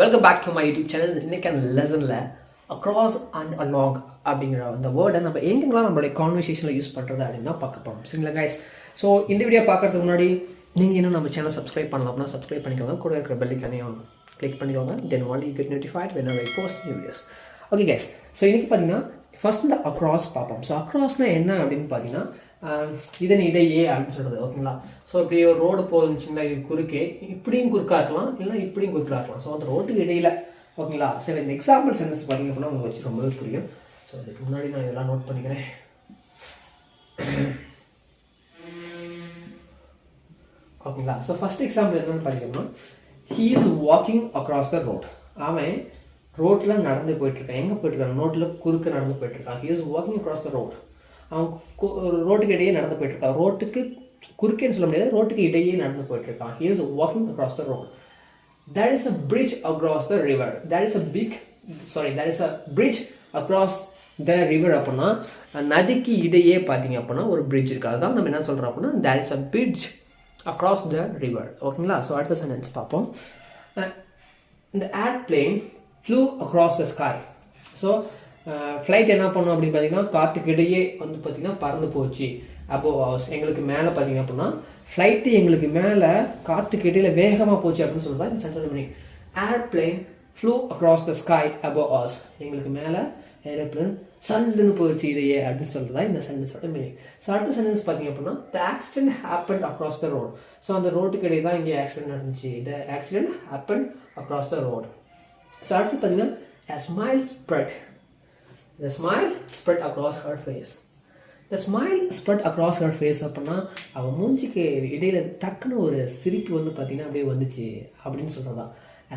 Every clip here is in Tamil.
Welcome back to my YouTube channel. இன்றைக்கான லெசனில் அக்ராஸ் அண்ட் அலாங் அப்படிங்கிற அந்த வேர்டை நம்ம எங்கெங்கெல்லாம் நம்மளுடைய கான்வர்சேஷனில் யூஸ் பண்ணுறது அப்படின்னு தான் பார்க்க போகிறோம். சரிங்களா கைஸ்? ஸோ இந்த வீடியோ பார்க்குறதுக்கு முன்னாடி நீங்கள் இன்னும் நம்ம சேனல் சப்ஸ்கிரைப் பண்ணலாம் அப்படின்னா சப்ஸ்கிரைப் பண்ணிக்கோங்க. கூட இருக்கிற பெல்லைக்கானையும் கிளிக் பண்ணிக்கோங்க. Then only you get notified when I post new videos. Okay guys, so இன்றைக்கி பார்த்தீங்கன்னா ஃபர்ஸ்ட் இந்த அக்ராஸ் பார்ப்போம். ஸோ அக்ராஸ்னால் என்ன அப்படின்னு பார்த்தீங்கன்னா இதன் இடையே அப்படின்னு சொல்கிறது. ஓகேங்களா? ஸோ இப்படி ஒரு ரோடு போச்சுங்களா, இது குறுக்கே இப்படியும் குறுக்கா இருக்கலாம், இல்லை இப்படியும் குறுக்கா இருக்கலாம். ஸோ அந்த ரோட்டுக்கு இடையில. ஓகேங்களா? சரி, இந்த எக்ஸாம்பிள் சென்டென்ஸ் பார்த்தீங்க அப்படின்னா உங்களுக்கு வச்சு ரொம்பவே புரியும். ஸோ அதுக்கு முன்னாடி நான் இதெல்லாம் நோட் பண்ணிக்கிறேன். ஓகேங்களா? ஸோ ஃபர்ஸ்ட் எக்ஸாம்பிள் என்னன்னு பார்த்தீங்கன்னா, he is walking across the road. அவன் ரோட்டில் நடந்து போயிட்டுருக்கான். எங்கே போயிட்டுருக்கான்? ரோட்டில் குறுக்க நடந்து போயிட்டுருக்கான். He is walking across the road. அவன் ரோட்டுக்கு இடையே நடந்து போயிட்டுருக்கான். ரோட்டுக்கு குறுக்கேன்னு சொல்ல முடியாது, ரோட்டுக்கு இடையே நடந்து போயிட்டுருக்கான். He is walking across the road. That is a bridge across the river. That is a bridge across the river. அப்படின்னா நதிக்கு இடையே பார்த்தீங்க அப்படின்னா ஒரு பிரிட்ஜ் இருக்குது. அதுதான் நம்ம என்ன சொல்கிறோம் அப்படின்னா, that is a bridge across the river. ஓகேங்களா? ஸோ அடுத்த சென்டென்ஸ் பார்ப்போம். இந்த airplane flew across the sky. So flight என்ன பண்ணோம் அப்படின்னு பார்த்தீங்கன்னா, காற்றுக்கு இடையே வந்து பார்த்தீங்கன்னா பறந்து போச்சு. அபோவ் அஸ், எங்களுக்கு மேலே பார்த்தீங்க அப்படின்னா ஃப்ளைட்டு எங்களுக்கு மேலே காற்றுக்கு இடையில் வேகமாக போச்சு அப்படின்னு சொல்லுவாங்க. இந்த sentence meaning airplane flew across the sky above us. எங்களுக்கு மேலே ஏரோப்ளேன் சல்லுன்னு போயிடுச்சு இடையே அப்படின்னு சொல்கிறதா இந்த சென்டென்ஸோட மீனிங். ஸோ அடுத்த சென்டென்ஸ் பார்த்தீங்க அப்படின்னா, the accident happen across the road. So அந்த ரோட்டுக்கு இடையே தான் இங்கே ஆக்சிடென்ட் நடந்துச்சு. The accident happen across the road. So அடுத்து பார்த்தீங்கன்னா, a smile spread. The smile spread across her face. The smile spread across her face அப்படின்னா அவன் மூஞ்சிக்கு இடையில டக்குன்னு ஒரு சிரிப்பு வந்து பார்த்தீங்கன்னா அப்படியே வந்துச்சு அப்படின்னு சொல்கிறதா.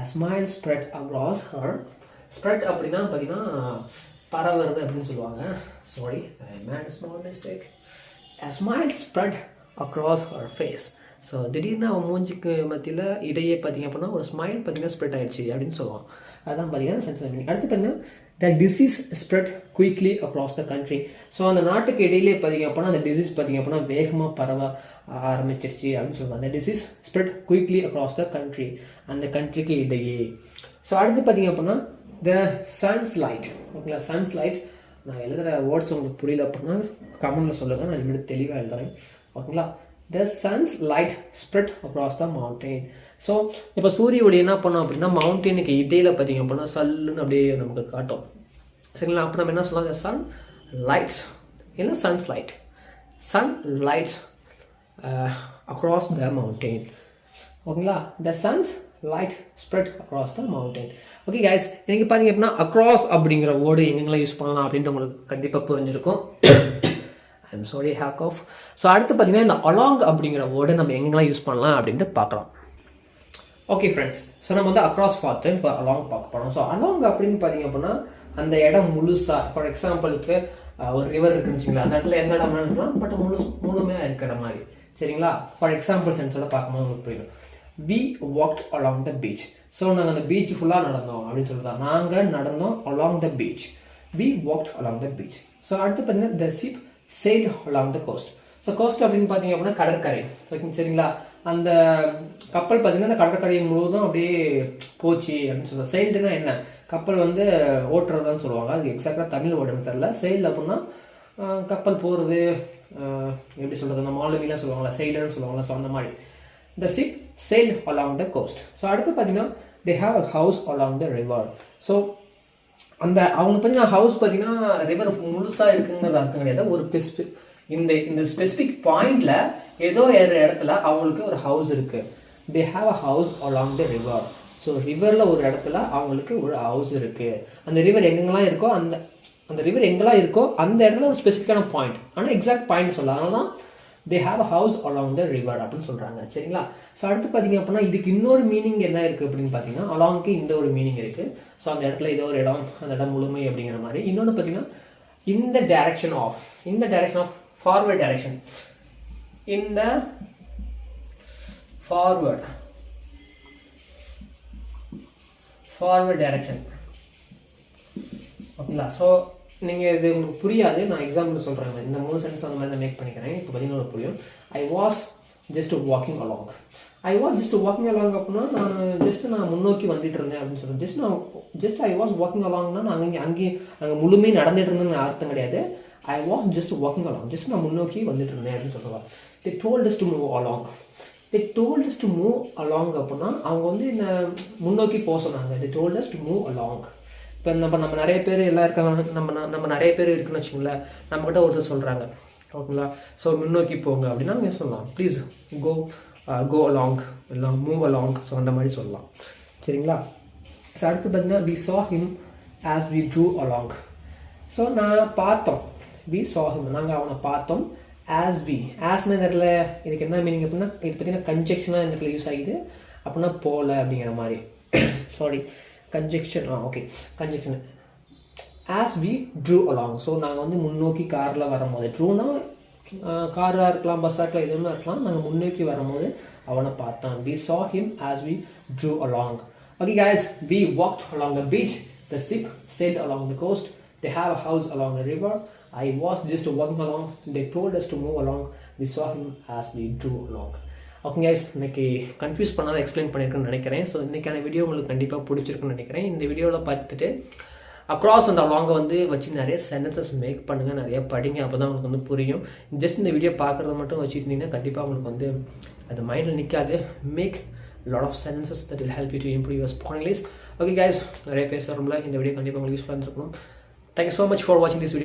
A smile spread across her. Spread அப்படின்னா பார்த்தீங்கன்னா பரவுறது அப்படின்னு சொல்லுவாங்க. Sorry, I made a small mistake. A smile spread across her face. So திடீர்னு அவன் மூஞ்சிக்கு மத்தியில் இடையே பார்த்தீங்க அப்படின்னா ஒரு ஸ்மைல் பார்த்தீங்கன்னா ஸ்ப்ரெட் ஆகிடுச்சு அப்படின்னு சொல்லுவான். அதுதான் பார்த்தீங்கன்னா சென்ஸ் மீனிங். அடுத்து பார்த்தீங்கன்னா, the disease spread quickly across the country. So அந்த நாட்டுக்கு இடையிலே பார்த்தீங்க அப்படின்னா அந்த டிசீஸ் பார்த்தீங்க அப்படின்னா வேகமாக பரவ ஆரம்பிச்சிருச்சு அப்படின்னு சொல்லுவாங்க. அந்த disease spread quickly across the country, அந்த கண்ட்ரிக்கு இடையே. ஸோ அடுத்து பார்த்தீங்க அப்படின்னா, த சன்ஸ் லைட். ஓகேங்களா? Sons light. நான் எழுதுகிற வேர்ட்ஸ் உங்களுக்கு புரியல அப்படின்னா கமெண்ட்டில் சொல்லுங்கள், நான் இனிமேல் தெளிவாக எழுதுறேன். ஓகேங்களா? The sun's light spread across the mountain. So இப்போ சூரிய ஒளி என்ன பண்ணோம் அப்படின்னா மவுண்டெயினுக்கு இடையில பார்த்தீங்க அப்படின்னா சல்லுன்னு அப்படியே நமக்கு காட்டும். சரிங்களா? அப்போ நம்ம என்ன சொல்லலாம், the sun lights இல்லை sun's light. Sun lights across the mountain. ஓகேங்களா? The sun's light spread across the mountain. Okay guys, இன்னைக்கு பார்த்தீங்க அப்படின்னா அக்ராஸ் அப்படிங்கிற வேர்டு எங்கெங்கெல்லாம் யூஸ் பண்ணலாம் அப்படின்ட்டு உங்களுக்கு கண்டிப்பாக புரிஞ்சிருக்கும். I'm sorry, hack off. So அடுத்து பார்த்தீங்கன்னா இந்த அலாங் அப்படிங்கிற வேர்டை நம்ம எங்கெங்கெல்லாம் யூஸ் பண்ணலாம் அப்படின்ட்டு பார்க்கலாம். ஓகே ஃப்ரெண்ட்ஸ், ஸோ நம்ம வந்து அக்ராஸ் பார்த்து இப்போ அலாங் பார்க்க போகிறோம். ஸோ அலாங் அப்படின்னு பார்த்தீங்க அப்படின்னா அந்த இடம் முழுசாக, ஃபார் எக்ஸாம்பிளுக்கு ஒரு ரிவர் இருக்குன்னு வச்சுங்களா, அந்த இடத்துல எந்த இடம் இருக்கலாம், பட் முழுமையாக இருக்கிற மாதிரி. சரிங்களா? ஃபார் எக்ஸாம்பிள் சென்ஸோட பார்க்கும்போது உங்களுக்கு புரியும். We walked along the beach. So நாங்கள் அந்த பீச் ஃபுல்லாக நடந்தோம் அப்படின்னு சொல்லுறோம். நாங்கள் நடந்தோம் along the beach. We walked along the beach. So அடுத்து பார்த்தீங்கன்னா, the ship sailed along the coast. So coast அப்படின்னு பார்த்தீங்க அப்படின்னா கடற்கரை. ஓகே, சரிங்களா? அந்த கப்பல் பார்த்தீங்கன்னா அந்த கடற்கரை முழுவதும் அப்படியே போச்சு அப்படின்னு சொல்லுவாங்க. செயில்டுனா என்ன? கப்பல் வந்து ஓட்டுறதுன்னு சொல்லுவாங்க. அது எக்ஸாக்டாக தமிழ் ஓடுன்னு தெரியல. செயில் அப்படின்னா கப்பல் போகிறது, எப்படி சொல்கிறது, அந்த மாலுமிலாம் சொல்லுவாங்களா, செயிலர்னு சொல்லுவாங்களா. ஸோ அந்த மாதிரி the ship sailed along the coast. So அடுத்து பார்த்தீங்கன்னா, they have a house along the river. So அந்த அவங்க பார்த்தீங்கன்னா ஹவுஸ் பார்த்தீங்கன்னா ரிவர் முழுசாக இருக்குங்கிறது அர்த்தம் கிடையாது. ஒரு இந்த ஸ்பெசிஃபிக் பாயிண்ட்ல ஏதோ இடத்துல அவங்களுக்கு ஒரு ஹவுஸ் இருக்கு. They have a house along the river. So ரிவரில் ஒரு இடத்துல அவங்களுக்கு ஒரு ஹவுஸ் இருக்கு. அந்த ரிவர் எங்கெங்கெல்லாம் இருக்கோ அந்த ரிவர் எங்கெல்லாம் இருக்கோ அந்த இடத்துல ஒரு ஸ்பெசிஃபிக்கான பாயிண்ட், ஆனால் எக்ஸாக்ட் பாயிண்ட் சொல்ல, அதனால தான் they have a house along the river அப்படின்னு சொல்கிறாங்க. சரிங்களா? ஸோ அடுத்து பார்த்தீங்க அப்படின்னா இதுக்கு இன்னொரு மீனிங் என்ன இருக்குது அப்படின்னு பார்த்தீங்கன்னா, அலாங்க்கு இந்த ஒரு மீனிங் இருக்குது. ஸோ அந்த இடத்துல ஏதோ ஒரு இடம், அந்த இடம் முழுமை அப்படிங்கிற மாதிரி. இன்னொன்று பார்த்தீங்கன்னா, இந்த டைரக்ஷன் ஆஃப் ஃபார்வர்ட் டைரக்ஷன், இந்த ஃபார்வர்ட் டைரக்ஷன். ஓகேங்களா? ஸோ நீங்கள் இது உங்களுக்கு புரியாது, நான் எக்ஸாம்பிள் சொல்கிறேன். இந்த 3 சென்டென்ஸ் அந்த மாதிரி நான் மேக் பண்ணிக்கிறேன். இப்போ பார்த்தீங்கன்னா புரியும். I was just walking along. I was just walking along அப்படின்னா நான் முன்னோக்கி வந்துட்டு இருந்தேன் அப்படின்னு சொல்லுவேன். ஜஸ்ட் ஐ வாஸ் வாக்கிங் அலாங்னா நான் அங்கே முழுமையாக நடந்துட்டு இருந்தேன்னு அர்த்தம் கிடையாது. I was just walking along, just நான் முன்னோக்கி வந்துட்டு இருந்தேன் அப்படின்னு சொல்லுவாங்க. தே told us to move along. They told us to move along அப்படின்னா அவங்க வந்து என்ன முன்னோக்கி போக சொன்னாங்க. தே told us to move along. இப்போ நம்ம நிறைய பேர் எல்லாம் இருக்காங்க, நம்ம நிறைய பேர் இருக்குன்னு வச்சுங்களேன். நம்மகிட்ட ஒருத்தர் சொல்கிறாங்க ஓகேங்களா, ஸோ முன்னோக்கி போங்க அப்படின்னா நீங்கள் சொல்லலாம் ப்ளீஸ் கோ அலாங் இல்லை மூவ் அலாங். ஸோ அந்த மாதிரி சொல்லலாம் சரிங்களா. ஸோ அடுத்து பார்த்தீங்கன்னா we saw him as we drew along. So நான் பார்த்தோம், we saw him நாங்கள் அவனை பார்த்தோம். as இந்த இடத்துல இதுக்கு என்ன மீனிங் அப்படின்னா இது பார்த்தீங்கன்னா கன்ஜெக்ஷனாக இந்த இடத்துல யூஸ் ஆகிது அப்படின்னா போல அப்படிங்கிற மாதிரி. Sorry conjunction okay conjunction as we drew along. So நாங்கள் வந்து முன்னோக்கி காரில் வரும்போது ட்ரூனா காராக இருக்கலாம், பஸ்ஸாக இருக்கலாம், எதுவுமே இருக்கலாம். நாங்கள் முன்னோக்கி வரும்போது அவனை பார்த்தோம். we saw him as we drew along. Okay guys, we walked along the beach. The ship sailed along the coast. They have a house along the river. I was just walking along. They told us to move along. We saw him as we drew along. Okay guys, இன்றைக்கி கன்ஃபியூஸ் பண்ணாத எக்ஸ்பிளைன் பண்ணியிருக்குன்னு நினைக்கிறேன். ஸோ இன்றைக்கான வீடியோ உங்களுக்கு கண்டிப்பாக பிடிச்சிருக்குன்னு நினைக்கிறேன். இந்த வீடியோவில் பார்த்துட்டு அக்ராஸ் அந்த அலாங்கை வந்து வச்சு நிறைய சென்டென்சஸ் மேக் பண்ணுங்கள், நிறைய படிங்க, அப்போ தான் உங்களுக்கு வந்து புரியும். ஜஸ்ட் இந்த வீடியோ பார்க்குறத மட்டும் வச்சுருந்தீங்கன்னா கண்டிப்பாக உங்களுக்கு வந்து அது மைண்டில் நிற்காது. Make lot of sentences that will help you to improve your spoken English. Okay guys, நிறைய பேசுகிறோம்ல, இந்த வீடியோ கண்டிப்பாக உங்களுக்கு யூஸ்ஃபுல்லாக இருந்திருக்கணும். Thank you so much for watching this video.